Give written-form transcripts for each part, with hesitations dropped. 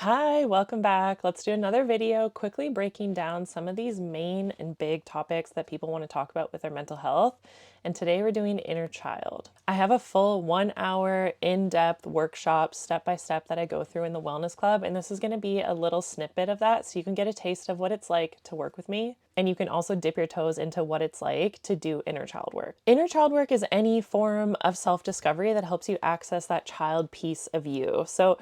Hi, welcome back. Let's do another video quickly breaking down some of these main and big topics that people want to talk about with their mental health. And today we're doing inner child. I have a full 1 hour in-depth workshop step by step that I go through in the Wellness Club. And this is going to be a little snippet of that so you can get a taste of what it's like to work with me. And you can also dip your toes into what it's like to do inner child work. Inner child work is any form of self-discovery that helps you access that child piece of you. So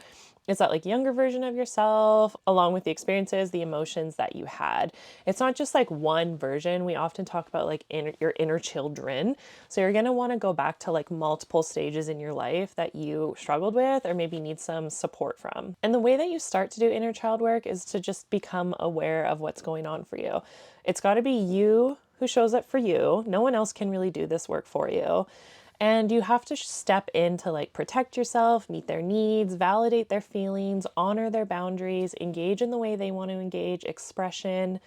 it's that like younger version of yourself, along with the experiences, the emotions that you had. It's not just like one version. We often talk about like your inner children. So you're going to want to go back to like multiple stages in your life that you struggled with or maybe need some support from. And the way that you start to do inner child work is to just become aware of what's going on for you. It's got to be you who shows up for you. No one else can really do this work for you. And you have to step in to like protect yourself, meet their needs, validate their feelings, honor their boundaries, engage in the way they want to engage, expression,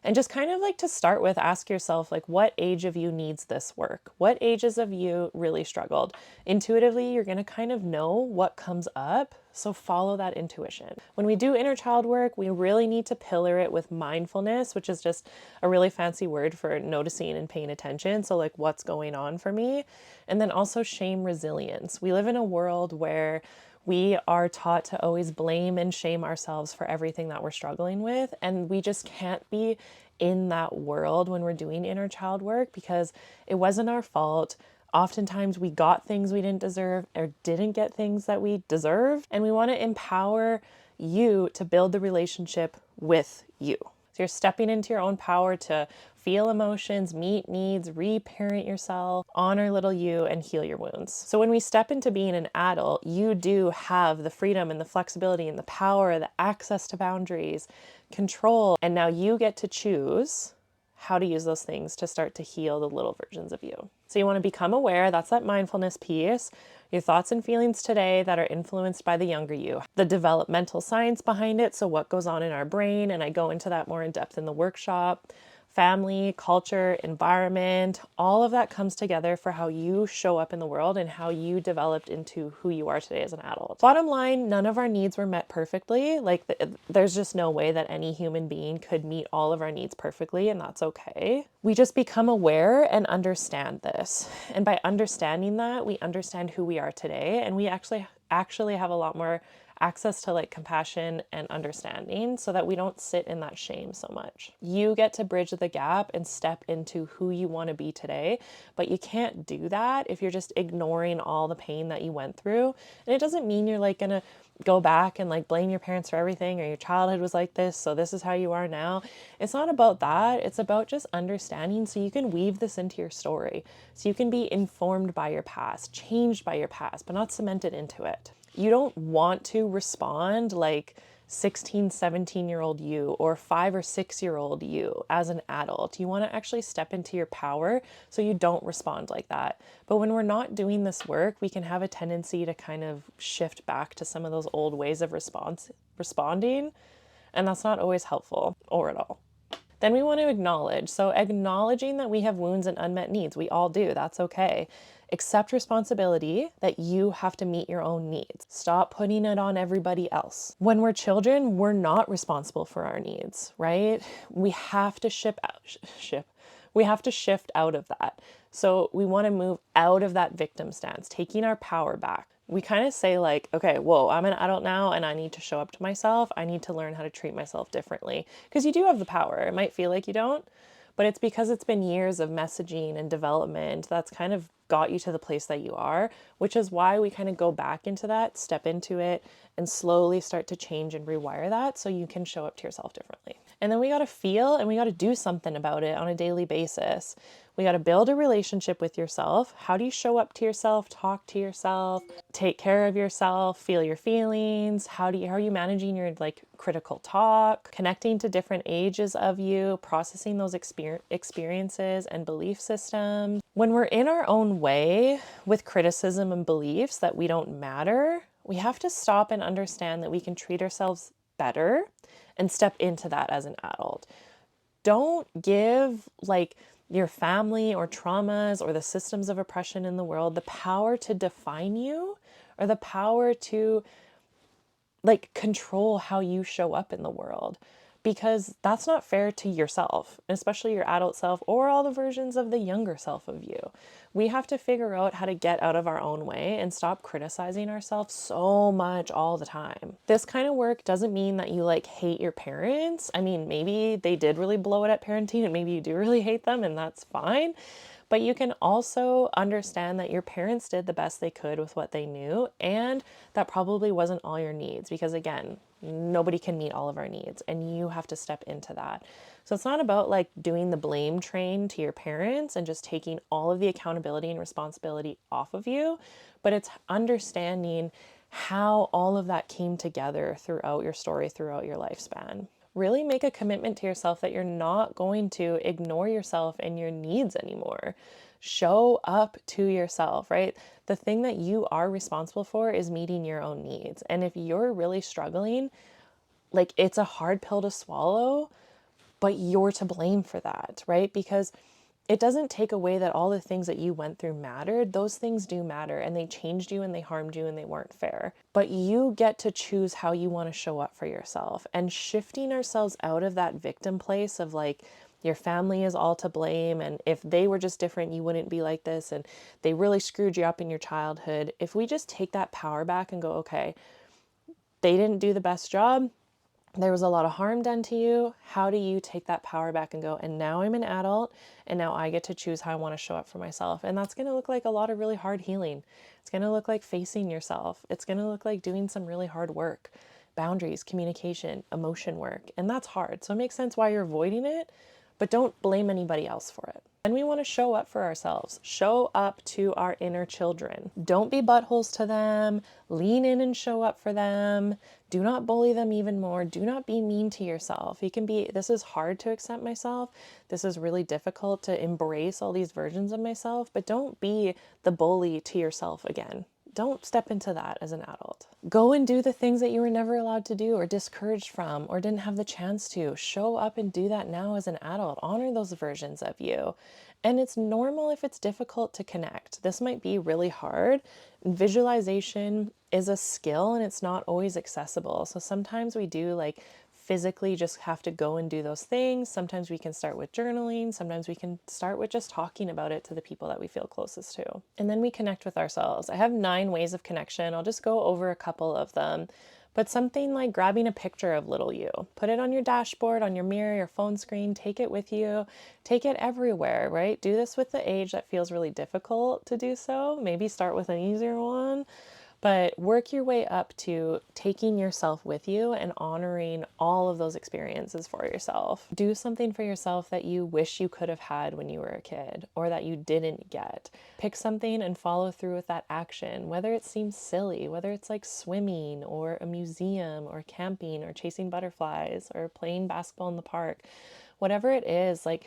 and just kind of like to start with, ask yourself, like, what age of you needs this work? What ages of you really struggled? Intuitively, you're going to kind of know what comes up. So follow that intuition. When we do inner child work, we really need to pillar it with mindfulness, which is just a really fancy word for noticing and paying attention. So like what's going on for me. And then also shame resilience. We live in a world where we are taught to always blame and shame ourselves for everything that we're struggling with. And we just can't be in that world when we're doing inner child work because it wasn't our fault. Oftentimes we got things we didn't deserve or didn't get things that we deserved. And we want to empower you to build the relationship with you. So you're stepping into your own power to feel emotions, meet needs, reparent yourself, honor little you, and heal your wounds. So when we step into being an adult, you do have the freedom and the flexibility and the power, the access to boundaries, control, and now you get to choose how to use those things to start to heal the little versions of you. So you want to become aware, that's that mindfulness piece, your thoughts and feelings today that are influenced by the younger you, the developmental science behind it, so what goes on in our brain, and I go into that more in depth in the workshop, family, culture, environment, all of that comes together for how you show up in the world and how you developed into who you are today as an adult. Bottom line, none of our needs were met perfectly. There's just no way that any human being could meet all of our needs perfectly, and that's okay. We just become aware and understand this. And by understanding that, we understand who we are today, and we actually have a lot more access to like compassion and understanding so that we don't sit in that shame so much. You get to bridge the gap and step into who you want to be today, but you can't do that if you're just ignoring all the pain that you went through. And it doesn't mean you're like gonna go back and like blame your parents for everything or your childhood was like this, so this is how you are now. It's not about that. It's about just understanding so you can weave this into your story. So you can be informed by your past, changed by your past, but not cemented into it. You don't want to respond like 16, 17-year-old you or 5 or 6-year-old you as an adult. You want to actually step into your power so you don't respond like that. But when we're not doing this work, we can have a tendency to kind of shift back to some of those old ways of responding, and that's not always helpful or at all. Then we want to acknowledge. So acknowledging that we have wounds and unmet needs. We all do. That's okay. Accept responsibility that you have to meet your own needs. Stop putting it on everybody else. When we're children, we're not responsible for our needs, right? We have to we have to shift out of that. So we want to move out of that victim stance, taking our power back. We kind of say like, okay, whoa, I'm an adult now and I need to show up to myself. I need to learn how to treat myself differently because you do have the power. It might feel like you don't, but it's because it's been years of messaging and development that's kind of got you to the place that you are, which is why we kind of go back into that, step into it, and slowly start to change and rewire that so you can show up to yourself differently. And then we got to feel and we got to do something about it on a daily basis. We got to build a relationship with yourself. How do you show up to yourself, talk to yourself, take care of yourself, feel your feelings? How are you managing your like critical talk, connecting to different ages of you, processing those experiences and belief systems? When we're in our own way with criticism and beliefs that we don't matter, we have to stop and understand that we can treat ourselves better and step into that as an adult. Don't give like your family or traumas or the systems of oppression in the world the power to define you or the power to like control how you show up in the world, because that's not fair to yourself, especially your adult self or all the versions of the younger self of you. We have to figure out how to get out of our own way and stop criticizing ourselves so much all the time. This kind of work doesn't mean that you like hate your parents. I mean, maybe they did really blow it at parenting and maybe you do really hate them, and that's fine. But you can also understand that your parents did the best they could with what they knew, and that probably wasn't all your needs, because again, nobody can meet all of our needs and you have to step into that. So it's not about like doing the blame train to your parents and just taking all of the accountability and responsibility off of you, but it's understanding how all of that came together throughout your story, throughout your lifespan. Really make a commitment to yourself that you're not going to ignore yourself and your needs anymore. Show up to yourself, right? The thing that you are responsible for is meeting your own needs. And if you're really struggling, like it's a hard pill to swallow, but you're to blame for that, right? Because it doesn't take away that all the things that you went through mattered. Those things do matter, and they changed you and they harmed you and they weren't fair. But you get to choose how you want to show up for yourself, and shifting ourselves out of that victim place of like, your family is all to blame, and if they were just different, you wouldn't be like this, and they really screwed you up in your childhood. If we just take that power back and go, okay, they didn't do the best job, there was a lot of harm done to you. How do you take that power back and go, and now I'm an adult and now I get to choose how I want to show up for myself? And that's going to look like a lot of really hard healing. It's going to look like facing yourself. It's going to look like doing some really hard work, boundaries, communication, emotion work. And that's hard. So it makes sense why you're avoiding it, but don't blame anybody else for it. And we want to show up for ourselves, show up to our inner children. Don't be buttholes to them. Lean in and show up for them. Do not bully them even more. Do not be mean to yourself. You can be, this is hard to accept myself. This is really difficult to embrace all these versions of myself, but don't be the bully to yourself again. Don't step into that as an adult. Go and do the things that you were never allowed to do or discouraged from or didn't have the chance to. Show up and do that now as an adult. Honor those versions of you. And it's normal if it's difficult to connect. This might be really hard. Visualization is a skill and it's not always accessible. So sometimes we do like physically just have to go and do those things. Sometimes we can start with journaling. Sometimes we can start with just talking about it to the people that we feel closest to. And then we connect with ourselves. I have 9 ways of connection. I'll just go over a couple of them. But something like grabbing a picture of little you, put it on your dashboard, on your mirror, your phone screen, take it with you, take it everywhere, right? Do this with the age that feels really difficult to do so. Maybe start with an easier one. But work your way up to taking yourself with you and honoring all of those experiences for yourself. Do something for yourself that you wish you could have had when you were a kid or that you didn't get. Pick something and follow through with that action, whether it seems silly, whether it's like swimming or a museum or camping or chasing butterflies or playing basketball in the park. Whatever it is, like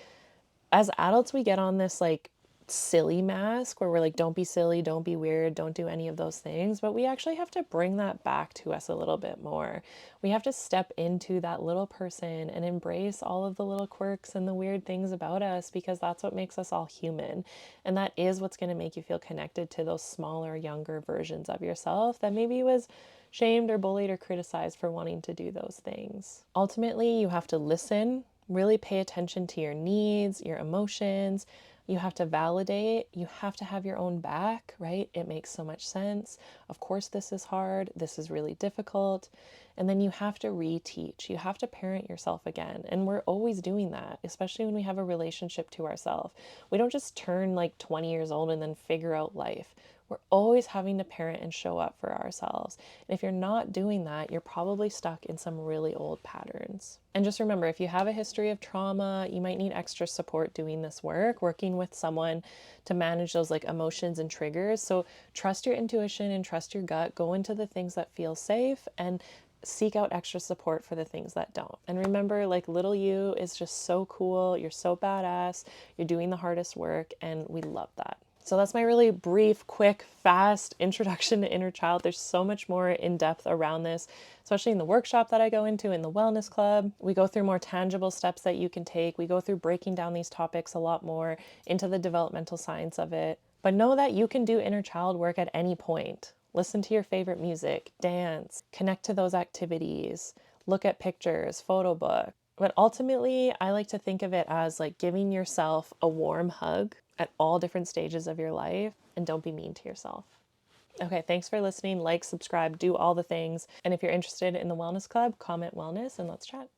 as adults, we get on this like silly mask where we're like, don't be silly, don't be weird, don't do any of those things. But we actually have to bring that back to us a little bit more. We have to step into that little person and embrace all of the little quirks and the weird things about us, because that's what makes us all human. And that is what's going to make you feel connected to those smaller, younger versions of yourself that maybe was shamed or bullied or criticized for wanting to do those things. Ultimately, you have to listen, really pay attention to your needs, your emotions. You have to validate. You have to have your own back, right? It makes so much sense. Of course, this is hard. This is really difficult. And then you have to reteach. You have to parent yourself again. And we're always doing that, especially when we have a relationship to ourselves. We don't just turn like 20 years old and then figure out life. We're always having to parent and show up for ourselves. And if you're not doing that, you're probably stuck in some really old patterns. And just remember, if you have a history of trauma, you might need extra support doing this work, working with someone to manage those like emotions and triggers. So trust your intuition and trust your gut. Go into the things that feel safe and seek out extra support for the things that don't. And remember, like little you is just so cool. You're so badass. You're doing the hardest work, and we love that. So that's my really brief, quick, fast introduction to inner child. There's so much more in depth around this, especially in the workshop that I go into in the wellness club. We go through more tangible steps that you can take. We go through breaking down these topics a lot more into the developmental science of it. But know that you can do inner child work at any point. Listen to your favorite music, dance, connect to those activities, look at pictures, photo book. But ultimately, I like to think of it as like giving yourself a warm hug at all different stages of your life, and don't be mean to yourself. Okay, thanks for listening. Like, subscribe, do all the things. And if you're interested in the Wellness Club, comment wellness and let's chat.